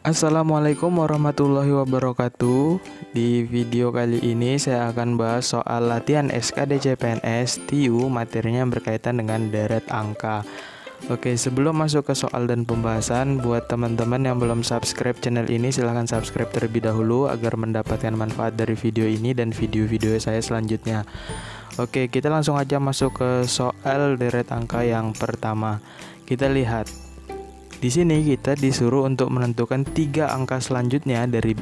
Assalamualaikum warahmatullahi wabarakatuh. Di video kali ini saya akan bahas soal latihan SKD CPNS TIU, materinya berkaitan dengan deret angka. Oke, sebelum masuk ke soal dan pembahasan, buat teman-teman yang belum subscribe channel ini, silahkan subscribe terlebih dahulu agar mendapatkan manfaat dari video ini dan video-video saya selanjutnya. Oke, kita langsung aja masuk ke soal deret angka yang pertama. Kita lihat. Di sini kita disuruh untuk menentukan 3 angka selanjutnya dari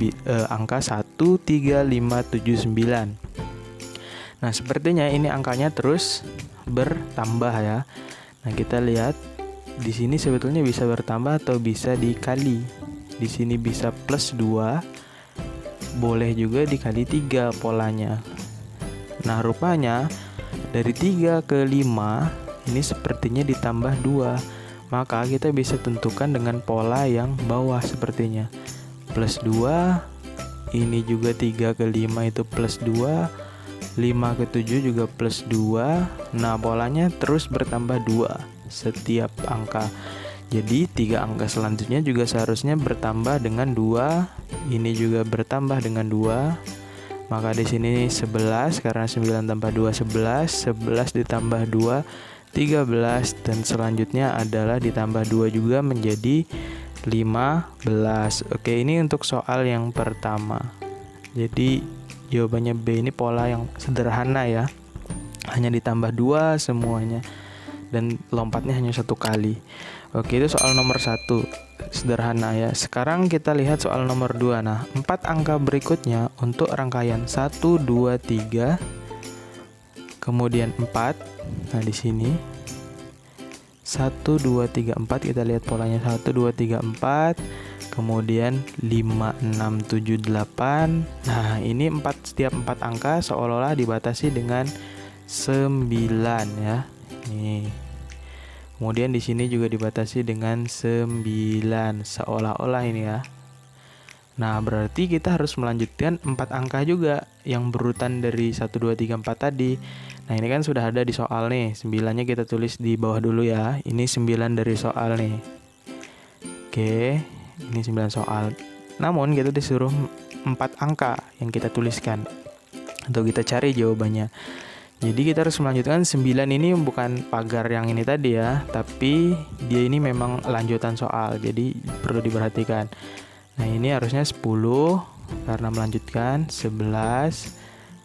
angka 1, 3, 5, 7, 9. Nah, sepertinya ini angkanya terus bertambah ya. Nah, kita lihat di sini sebetulnya bisa bertambah atau bisa dikali. Di sini bisa plus 2, boleh juga dikali 3 polanya. Nah, rupanya dari 3 ke 5 ini sepertinya ditambah 2. Maka kita bisa tentukan dengan pola yang bawah sepertinya. Plus 2, ini juga 3 ke 5 itu plus 2, 5 ke 7 juga plus 2. Nah, polanya terus bertambah 2 setiap angka. Jadi 3 angka selanjutnya juga seharusnya bertambah dengan 2. Ini juga bertambah dengan 2. Maka di sini 11 karena 9 tambah 2 11, 11 ditambah 2 13, dan selanjutnya adalah ditambah 2 juga menjadi 15. Oke, ini untuk soal yang pertama. Jadi jawabannya B, ini pola yang sederhana ya. Hanya ditambah 2 semuanya dan lompatnya hanya 1 kali. Oke, itu soal nomor 1. Sederhana ya. Sekarang kita lihat soal nomor 2. Nah, 4 angka berikutnya untuk rangkaian 1 2 3 kemudian 4. Nah, di sini 1 2 3 4 kita lihat polanya 1 2 3 4. Kemudian 5 6 7 8. Nah, ini setiap 4 angka seolah-olah dibatasi dengan 9 ya. Nih. Kemudian di sini juga dibatasi dengan 9 seolah-olah ini ya. Nah, berarti kita harus melanjutkan 4 angka juga yang berurutan dari 1 2 3 4 tadi. Nah, ini kan sudah ada di soal nih. 9-nya kita tulis di bawah dulu ya. Ini 9 dari soal nih. Oke, ini 9 soal. Namun kita disuruh 4 angka yang kita tuliskan atau kita cari jawabannya. Jadi kita harus melanjutkan 9 ini bukan pagar yang ini tadi ya, tapi dia ini memang lanjutan soal. Jadi perlu diperhatikan. Nah, ini harusnya 10 karena melanjutkan 11,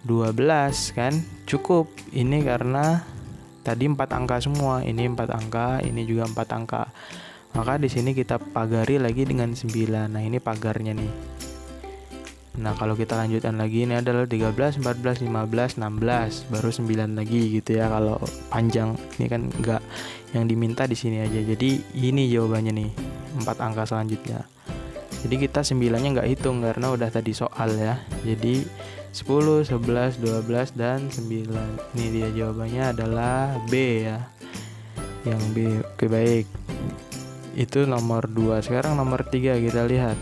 12 kan cukup. Ini karena tadi 4 angka semua. Ini 4 angka, ini juga 4 angka. Maka di sini kita pagari lagi dengan 9. Nah, ini pagarnya nih. Nah, kalau kita lanjutkan lagi ini adalah 13, 14, 15, 16, baru 9 lagi gitu ya kalau panjang. Ini kan enggak, yang diminta di sini aja. Jadi ini jawabannya nih, 4 angka selanjutnya. Jadi kita 9-nya nggak hitung karena udah tadi soal ya. Jadi 10, 11, 12, dan 9. Ini dia jawabannya adalah B ya. Yang B. Oke, baik. Itu nomor 2. Sekarang nomor 3 kita lihat.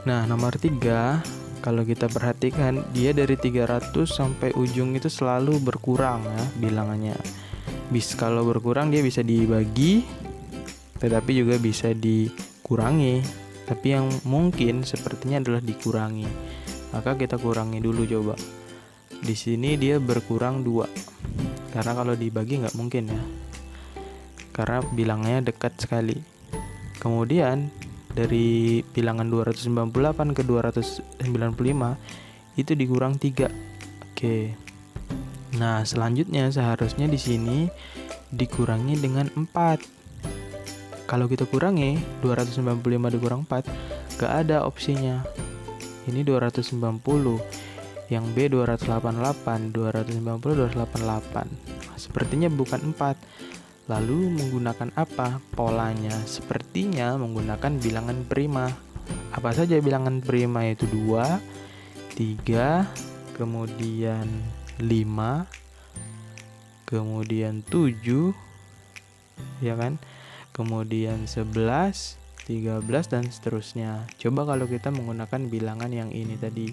Nah, nomor 3 kalau kita perhatikan dia dari 300 sampai ujung itu selalu berkurang ya bilangannya. Kalau berkurang dia bisa dibagi, tetapi juga bisa dikurangi. Tapi yang mungkin sepertinya adalah dikurangi. Maka kita kurangi dulu coba. Di sini dia berkurang 2. Karena kalau dibagi nggak mungkin ya. Karena bilangnya dekat sekali. Kemudian dari bilangan 298 ke 295 itu dikurang 3. Oke. Nah, selanjutnya seharusnya di sini dikurangi dengan 4. Kalau kita kurangi 295 dikurang 4, gak ada opsinya. Ini 290, yang B 288, 290, 288. Sepertinya bukan 4. Lalu menggunakan apa polanya? Sepertinya menggunakan bilangan prima. Apa saja bilangan prima? Itu 2, 3, kemudian 5, kemudian 7, ya kan? Kemudian 11, 13, dan seterusnya. Coba kalau kita menggunakan bilangan yang ini tadi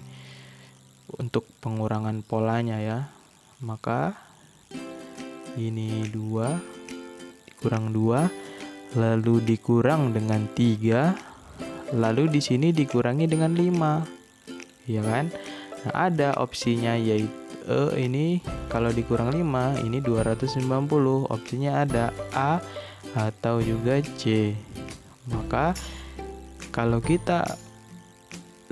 untuk pengurangan polanya ya. Maka ini 2 dikurang 2 lalu dikurang dengan 3, lalu di sini dikurangi dengan 5. Ya kan? Nah, ada opsinya yaitu ini kalau dikurang 5 ini 290. Opsinya ada A atau juga C. Maka kalau kita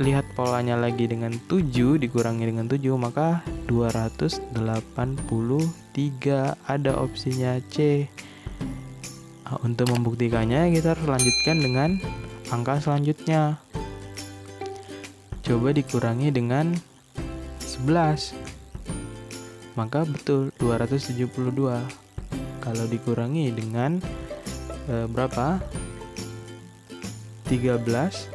lihat polanya lagi dengan 7 dikurangi dengan 7, maka 283. Ada opsinya C. Nah, untuk membuktikannya kita harus lanjutkan dengan angka selanjutnya. Coba dikurangi dengan 11. Maka betul 272. Kalau dikurangi dengan berapa? 13.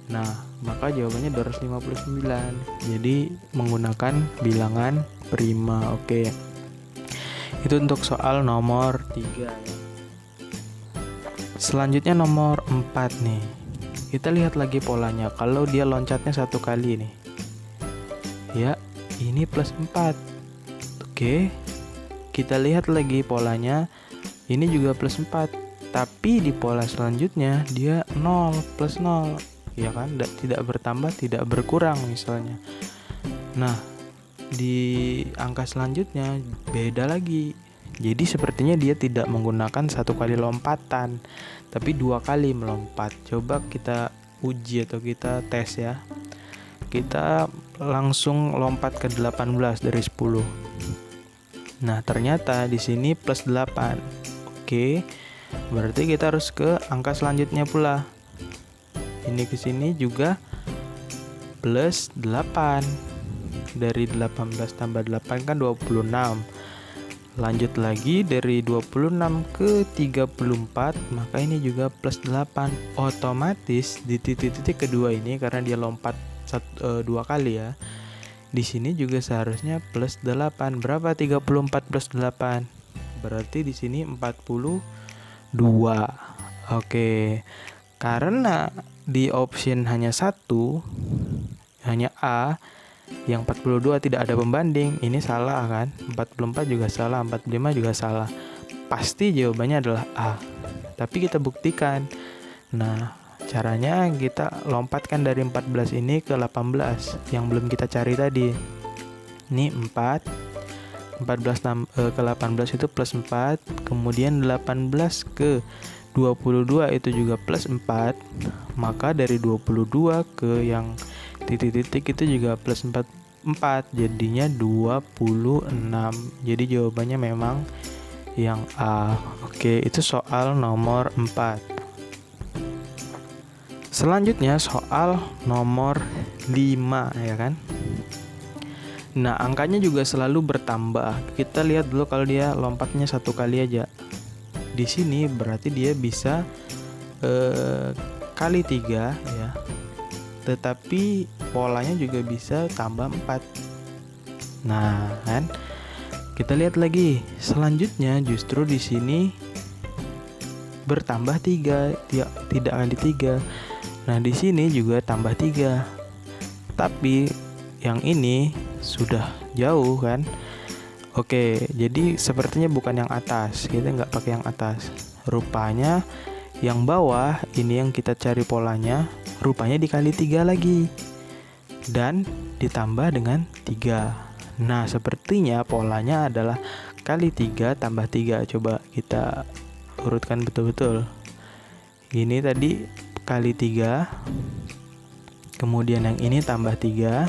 Nah, maka jawabannya 259. Jadi menggunakan bilangan prima. Oke. Itu untuk soal nomor 3 ya. Selanjutnya nomor 4 nih. Kita lihat lagi polanya. Kalau dia loncatnya 1 kali nih. Ya, ini plus 4. Oke. Kita lihat lagi polanya. Ini juga plus 4. Tapi di pola selanjutnya dia 0, plus 0. Ya kan, tidak bertambah, tidak berkurang misalnya. Nah, di angka selanjutnya beda lagi. Jadi sepertinya dia tidak menggunakan 1 kali lompatan, tapi 2 kali melompat. Coba kita uji atau kita tes ya. Kita langsung lompat ke 18 dari 10. Nah, ternyata di sini plus 8. Oke. Berarti kita harus ke angka selanjutnya pula. Ini ke sini juga plus 8. Dari 18 tambah 8 kan 26. Lanjut lagi dari 26 ke 34, maka ini juga plus 8. Otomatis di titik-titik kedua ini karena dia lompat 2 kali ya. Di sini juga seharusnya plus 8. Berapa 34 plus 8? Berarti di sini 42. Oke. Karena di option hanya 1, hanya A, yang 42 tidak ada pembanding, ini salah kan? 44 juga salah, 45 juga salah. Pasti jawabannya adalah A. Tapi kita buktikan. Nah, caranya kita lompatkan dari 14 ini ke 18 yang belum kita cari tadi. Ini 14 ke 18 itu plus 4, kemudian 18 ke 22 itu juga plus 4, maka dari 22 ke yang titik-titik itu juga plus 4, jadinya 26. Jadi jawabannya memang yang A. Oke, itu soal nomor 4. Selanjutnya soal nomor 5 ya kan. Nah, angkanya juga selalu bertambah. Kita lihat dulu kalau dia lompatnya 1 kali aja. Di sini berarti dia bisa kali 3 ya. Tetapi polanya juga bisa tambah 4. Nah, kan? Kita lihat lagi. Selanjutnya justru di sini bertambah 3, tidak kali 3. Nah, di sini juga tambah 3. Tapi yang ini sudah jauh kan? Oke, jadi sepertinya bukan yang atas. Kita nggak pakai yang atas. Rupanya yang bawah ini yang kita cari polanya, rupanya dikali 3 lagi. Dan ditambah dengan 3. Nah, sepertinya polanya adalah kali 3 tambah 3. Coba kita urutkan betul-betul. Ini tadi kali 3. Kemudian yang ini tambah 3.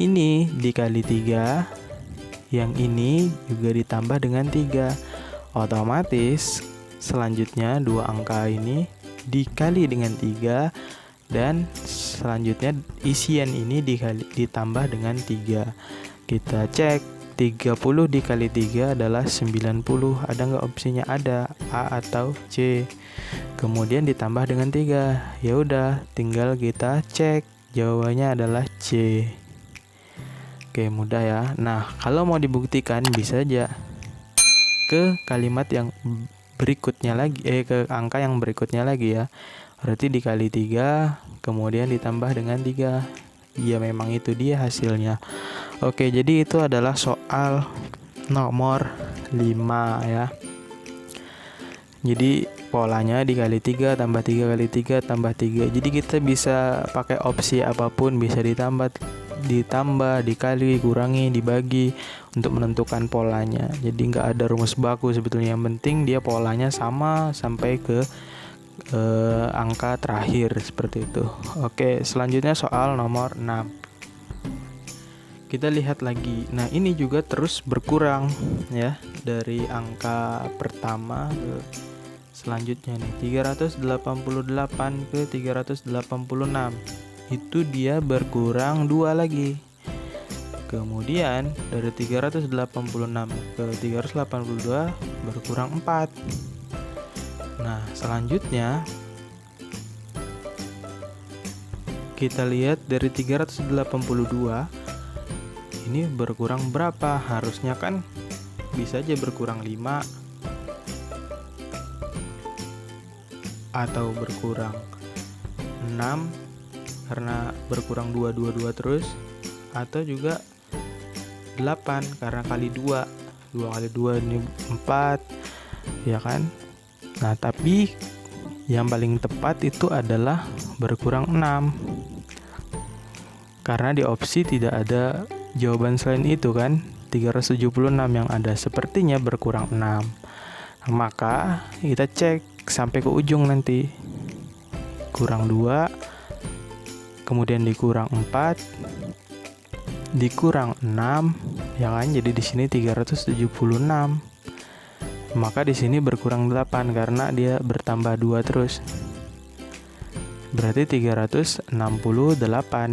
Ini dikali 3. Yang ini juga ditambah dengan 3. Otomatis selanjutnya 2 angka ini dikali dengan 3. Dan selanjutnya isian ini ditambah dengan 3. Kita cek 30 dikali 3 adalah 90. Ada nggak opsinya? Ada, A atau C. Kemudian ditambah dengan 3. Ya udah, tinggal kita cek. Jawabannya adalah C. Oke, mudah ya. Nah, kalau mau dibuktikan bisa aja ke kalimat yang berikutnya lagi, ke angka yang berikutnya lagi ya. Berarti dikali 3, kemudian ditambah dengan 3. Ya, memang itu dia hasilnya. Oke, jadi itu adalah soal nomor 5 ya. Jadi polanya dikali 3 tambah 3 kali 3 tambah 3. Jadi kita bisa pakai opsi apapun, bisa ditambah, dikali, kurangi, dibagi untuk menentukan polanya. Jadi nggak ada rumus baku sebetulnya, yang penting dia polanya sama sampai ke angka terakhir seperti itu. Oke, selanjutnya soal nomor 6. Kita lihat lagi. Nah, ini juga terus berkurang ya, dari angka pertama ke selanjutnya nih, 388 ke 386. Itu dia berkurang 2 lagi. Kemudian dari 386 ke 382 berkurang 4. Nah, selanjutnya kita lihat dari 382 ini berkurang berapa? Harusnya kan bisa aja berkurang 5 atau berkurang 6 karena berkurang 2 terus, atau juga 8 karena kali 2 kali 2 ini 4 ya kan. Nah, tapi yang paling tepat itu adalah berkurang 6 karena di opsi tidak ada jawaban selain itu kan. 376 yang ada sepertinya berkurang 6. Nah, maka kita cek sampai ke ujung nanti. Kurang 2, kemudian dikurang 4, dikurang 6, ya kan? Jadi di sini 376. Maka di sini berkurang 8 karena dia bertambah 2 terus. Berarti 368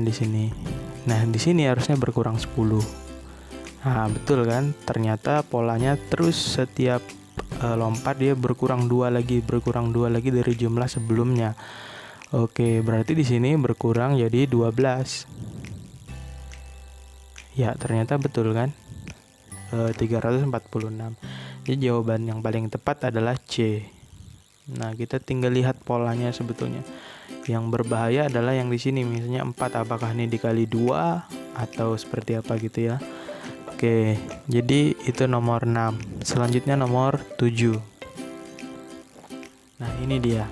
di sini. Nah, di sini harusnya berkurang 10. Nah, betul kan? Ternyata polanya terus setiap lompat dia berkurang 2 lagi dari jumlah sebelumnya. Oke, berarti di sini berkurang jadi 12. Ya, ternyata betul kan? 346. Jadi jawaban yang paling tepat adalah C. Nah, kita tinggal lihat polanya sebetulnya. Yang berbahaya adalah yang di sini, misalnya 4, apakah ini dikali 2 atau seperti apa gitu ya. Oke, jadi itu nomor 6. Selanjutnya nomor 7. Nah, ini dia.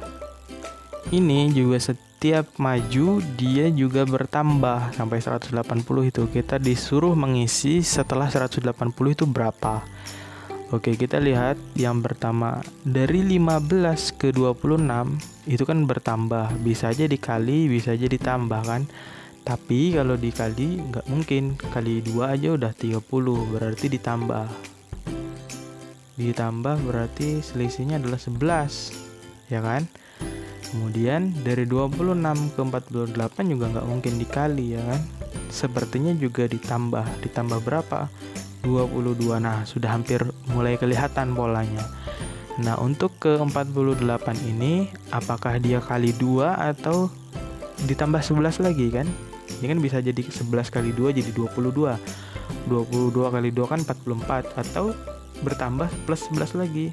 Ini juga setiap maju dia juga bertambah sampai 180 itu. Kita disuruh mengisi setelah 180 itu berapa. Oke, kita lihat yang pertama dari 15 ke 26 itu kan bertambah, bisa aja dikali, bisa aja ditambah kan. Tapi kalau dikali nggak mungkin, kali 2 aja udah 30, berarti ditambah. Ditambah berarti selisihnya adalah 11, ya kan? Kemudian dari 26 ke 48 juga nggak mungkin dikali, ya kan? Sepertinya juga ditambah berapa? 22. Nah, sudah hampir mulai kelihatan polanya. Nah, untuk ke 48 ini apakah dia kali 2 atau ditambah 11 lagi kan? Ini kan bisa jadi 11 kali 2 jadi 22. 22 kali 2 kan 44, atau bertambah plus 11 lagi.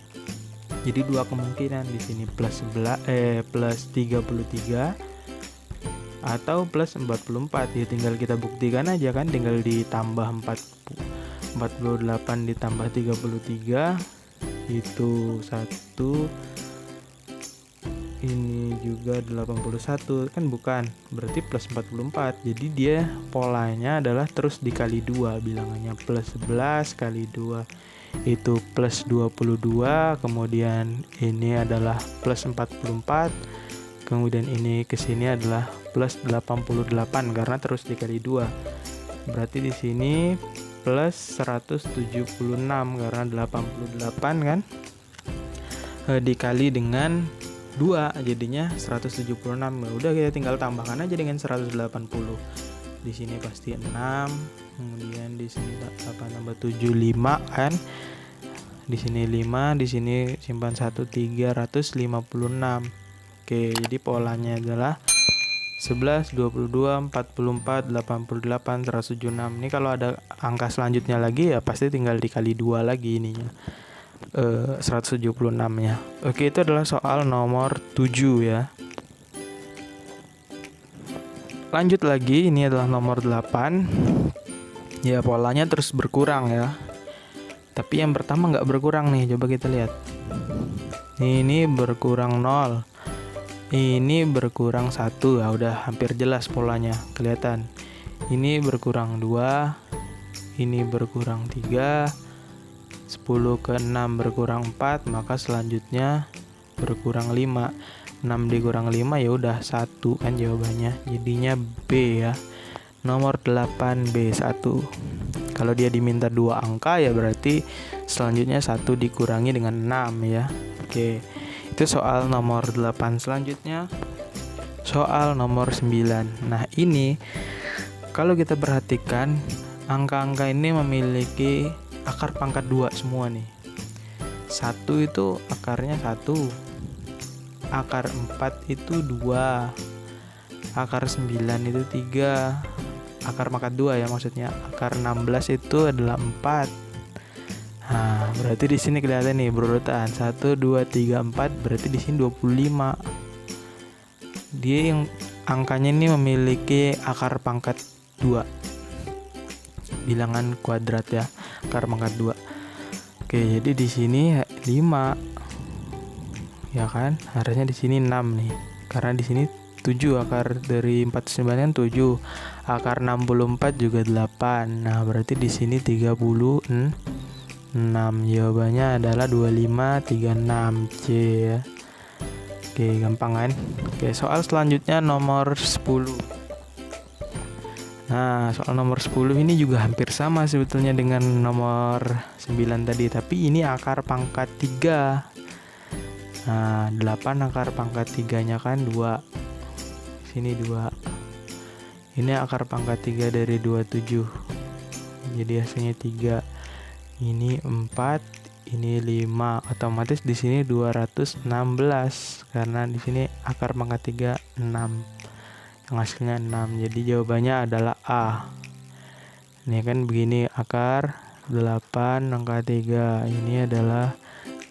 Jadi dua kemungkinan di sini, plus 33 atau plus 44. Ya tinggal kita buktikan aja kan, tinggal ditambah 48 ditambah 33 itu 1, ini juga 81 kan, bukan, berarti plus 44. Jadi dia polanya adalah terus dikali 2, bilangannya plus 11 kali 2 itu plus 22, kemudian ini adalah plus 44, kemudian ini kesini adalah plus 88 karena terus dikali 2. Berarti di sini plus 176 karena 88 kan dikali dengan 2 jadinya 176. Udah, kita tinggal tambahkan aja dengan 180. Di sini pasti 6, kemudian di sini 8 tambah 7 5 kan. Di sini 5, di sini simpan 1 356. Oke, jadi polanya adalah 11, 22, 44, 88, 176. Ini kalau ada angka selanjutnya lagi ya pasti tinggal dikali 2 lagi ininya. 176-nya. Oke, itu adalah soal nomor 7 ya. Lanjut lagi, ini adalah nomor 8. Ya, polanya terus berkurang ya. Tapi yang pertama nggak berkurang nih, coba kita lihat. Ini berkurang 0. Ini berkurang 1. Ya udah hampir jelas polanya, kelihatan. Ini berkurang 2. Ini berkurang 3. 10 ke 6 berkurang 4, maka selanjutnya berkurang 5. 6 dikurang 5 ya udah 1 kan jawabannya. Jadinya B ya. Nomor 8B1. Kalau dia diminta 2 angka ya berarti selanjutnya 1 dikurangi dengan 6 ya. Oke. Itu soal nomor 8. Selanjutnya soal nomor 9. Nah, ini kalau kita perhatikan angka-angka ini memiliki akar pangkat 2 semua nih. 1 itu akarnya 1. Akar 4 itu 2. Akar 9 itu 3. Akar pangkat 2 ya maksudnya. Akar 16 itu adalah 4. Nah, berarti di sini kelihatan nih berurutan 1 2 3 4, berarti di sini 25. Dia yang angkanya ini memiliki akar pangkat 2. Bilangan kuadrat ya, akar pangkat 2. Oke, jadi di sini 5. Ya kan? Harusnya di sini 6 nih. Karena di sini 7, akar dari 49 kan 7. Akar 64 juga 8. Nah, berarti di sini 36. Jawabannya adalah 2536C ya. Oke, gampang kan? Oke, soal selanjutnya nomor 10. Nah, soal nomor 10 ini juga hampir sama sebetulnya dengan nomor 9 tadi, tapi ini akar pangkat 3. Nah, 8 akar pangkat 3-nya kan 2. Sini 2. Ini akar pangkat 3 dari 27. Jadi hasilnya 3. Ini 4, ini 5. Otomatis di sini 216 karena di sini akar pangkat 3 6. Yang hasilnya 6. Jadi jawabannya adalah A. Ini kan begini, akar 8 angka 3. Ini adalah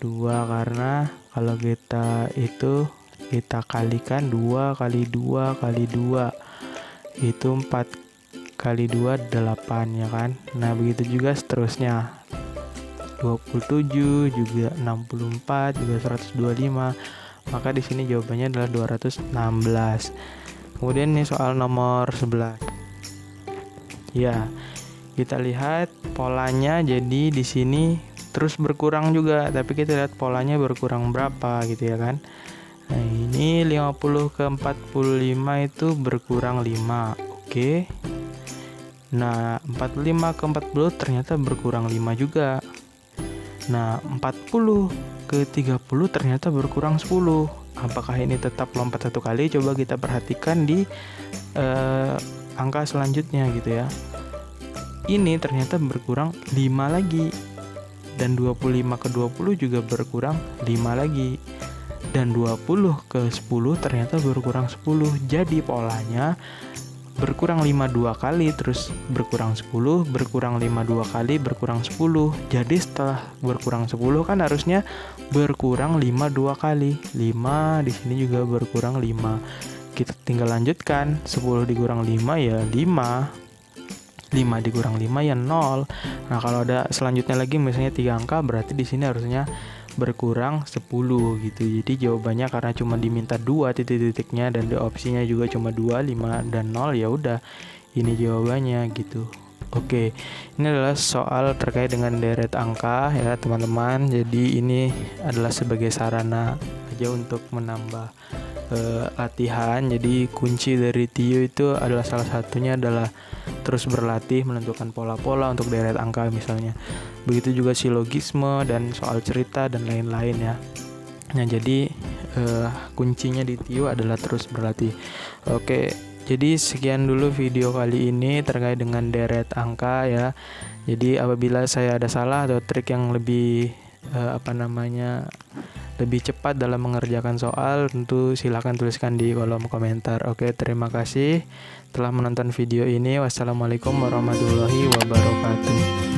2 karena kalau kita kalikan 2 kali 2 kali 2 itu 4 kali 2 8 ya kan. Nah, begitu juga seterusnya. 27 juga 64 juga 125. Maka di sini jawabannya adalah 216. Kemudian nih soal nomor 11. Ya, kita lihat polanya jadi di sini terus berkurang juga, tapi kita lihat polanya berkurang berapa gitu ya kan. Nah, ini 50 ke 45 itu berkurang 5. Oke. Nah, 45 ke 40 ternyata berkurang 5 juga. Nah, 40 ke 30 ternyata berkurang 10. Apakah ini tetap lompat 1 kali? Coba kita perhatikan di angka selanjutnya gitu ya. Ini ternyata berkurang 5 lagi. Dan 25 ke 20 juga berkurang 5 lagi. Dan 20 ke 10 ternyata berkurang 10. Jadi polanya berkurang 5 2 kali, terus berkurang 10, berkurang 5 2 kali, berkurang 10. Jadi setelah berkurang 10 kan harusnya berkurang 5 2 kali. 5 di sini juga berkurang 5. Kita tinggal lanjutkan. 10 dikurang 5 ya 5. 5 dikurang 5 ya 0. Nah, kalau ada selanjutnya lagi misalnya 3 angka, berarti di sini harusnya berkurang 10 gitu. Jadi jawabannya karena cuma diminta 2 titik-titiknya dan di opsinya juga cuma 2, 5 dan 0, ya udah ini jawabannya gitu. Oke, ini adalah soal terkait dengan deret angka ya teman-teman. Jadi ini adalah sebagai sarana aja untuk menambah latihan. Jadi kunci dari Tio itu adalah salah satunya adalah terus berlatih menentukan pola-pola untuk deret angka misalnya. Begitu juga silogisme dan soal cerita dan lain-lain ya. Nah, jadi kuncinya di Tio adalah terus berlatih. Oke, jadi sekian dulu video kali ini terkait dengan deret angka ya. Jadi apabila saya ada salah atau trik yang lebih lebih cepat dalam mengerjakan soal, tentu silahkan tuliskan di kolom komentar. Oke, terima kasih telah menonton video ini. Wassalamualaikum warahmatullahi wabarakatuh.